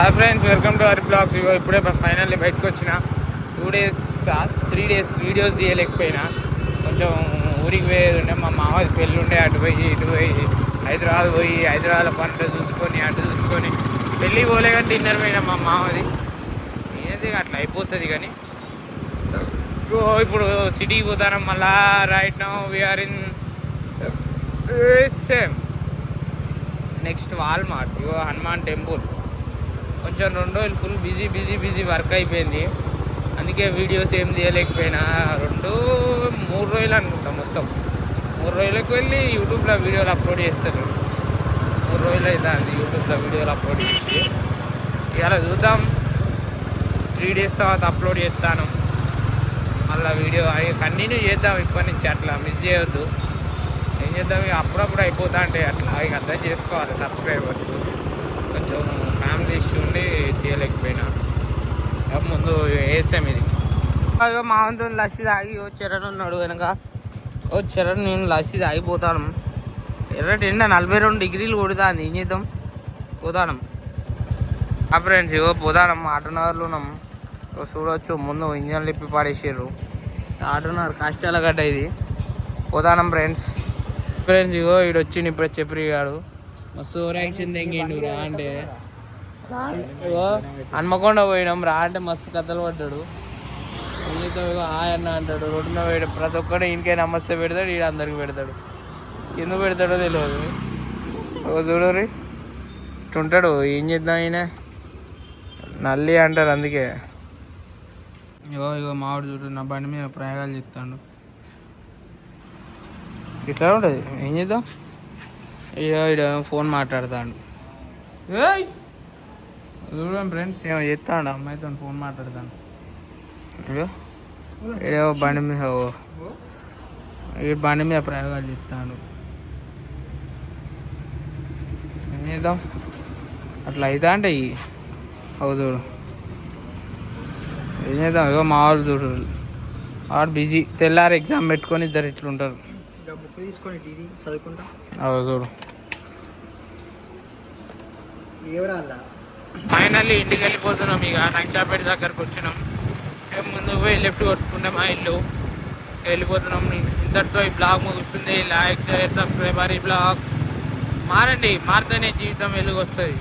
Hi friends, welcome to our blogs. ఇప్పుడే finally బయటకు వచ్చిన 2 days 3 days వీడియోస్ తీయలేకపోయినా. కొంచెం ఊరికి పోయేది ఉండే, మా మామది పెళ్ళి ఉండే. అటు పోయి ఇటు పోయి హైదరాబాద్లో పనులు చూసుకొని అటు చూసుకొని పెళ్ళికి పోలే కానీ డిన్నర్ పోయినా మా మామది. ఏది అట్లా అయిపోతుంది. కానీ ఇప్పుడు సిటీకి పోతాను మళ్ళా. Right now we are in same next Walmart. Hanuman temple. కొంచెం 2 రోజులు ఫుల్ బిజీ వర్క్ అయిపోయింది. అందుకే వీడియోస్ ఏం తీయలేకపోయినా. 3 రోజులు అనుకుంటా. మొత్తం 3 రోజులకు వెళ్ళి యూట్యూబ్లో వీడియోలు అప్లోడ్ చేస్తారు. 3 రోజులు అవుతుంది యూట్యూబ్లో వీడియోలు అప్లోడ్ చేసి. ఇవాళ చూద్దాం, 3 days తర్వాత అప్లోడ్ చేస్తాను మళ్ళీ వీడియో. కంటిన్యూ చేద్దాం ఇప్పటి నుంచి. అట్లా మిస్ చేయొద్దు. ఏం చేద్దాం, అప్పుడప్పుడు అయిపోతా అంటే అట్లా ఇక అర్థం చేసుకోవాలి. సబ్స్క్రైబర్స్ కొంచెం ఫ్యామిలీ ఇష్యూ ఉండి తీయలేకపోయినా. ముందు వేసాం ఇది. మామతో లస్సీ తాగి చరణ్ ఉన్నాడు వెనక. చరణ్ నేను లస్సీ తాగిపోతాను. ఎండ 42 degrees కొడుతుంది. ఏం చేద్దాం, పోతాం. ఫ్రెండ్స్ పోతాం. ఆటోనగర్లో ఉన్నాం. చూడవచ్చు, ముందు ఇంజన్ లిప్పి పడేసారు. ఆటోనగర్ కష్టాల గడ్డ ఇది. పోతాం ఫ్రెండ్స్. ఈడు వచ్చిండు ఇప్పుడే చెప్పిగాడు. మస్తు ఓవరాక్షన్ తెంగిండు. రా అంటే హన్మకొండ పోయినాం. రా అంటే మస్తు కథలు పడ్డాడు. హాయ్ అన్న అంటాడు. రోడ్డున పోయాడు. ప్రతి ఒక్కడు ఇంకే నమస్తే పెడతాడు. ఈడు అందరికి పెడతాడు. ఎందుకు పెడతాడో తెలియదు. చూడరి ఇట్టుంటాడు. ఏం చేద్దాం, ఈయన నల్లి అంటారు అందుకే. ఇగో మామిడి చూడు, నా బండి మీద ప్రయోగాలు చెప్తాడు. ఇట్లా ఉంటుంది. ఏం చేద్దాం, ఈడ ఫోన్ మాట్లాడతాడు. చూడండి ఫ్రెండ్స్, ఏమో చెప్తాడు. అమ్మాయితో ఫోన్ మాట్లాడతాను. ఏదో బండి మీద బండి మీద ప్రయోగాలు చెప్తాడు. ఏం చేద్దాం, అట్లా అవుతా అంటే చూడు. ఏం చేద్దాం, ఇగో మా వాళ్ళు చూడు, వాడు బిజీ. తెల్లారి ఎగ్జామ్ పెట్టుకొని ఇద్దరు ఇట్లుంటారు. చూడు. ఫైనల్లీ ఇంటికి వెళ్ళిపోతున్నాం. ఇక నక్షాపేట దగ్గరకు వచ్చినాం. ముందుకు పోయి లెఫ్ట్ కొట్టుకుంటే మా ఇల్లు. వెళ్ళిపోతున్నాం. ఇంతటితో ఈ బ్లాగ్ ముగుస్తుంది. Like, share, subscriber. ఈ బ్లాగ్ మారండి, మారితేనే జీవితం వెలుగు వస్తుంది.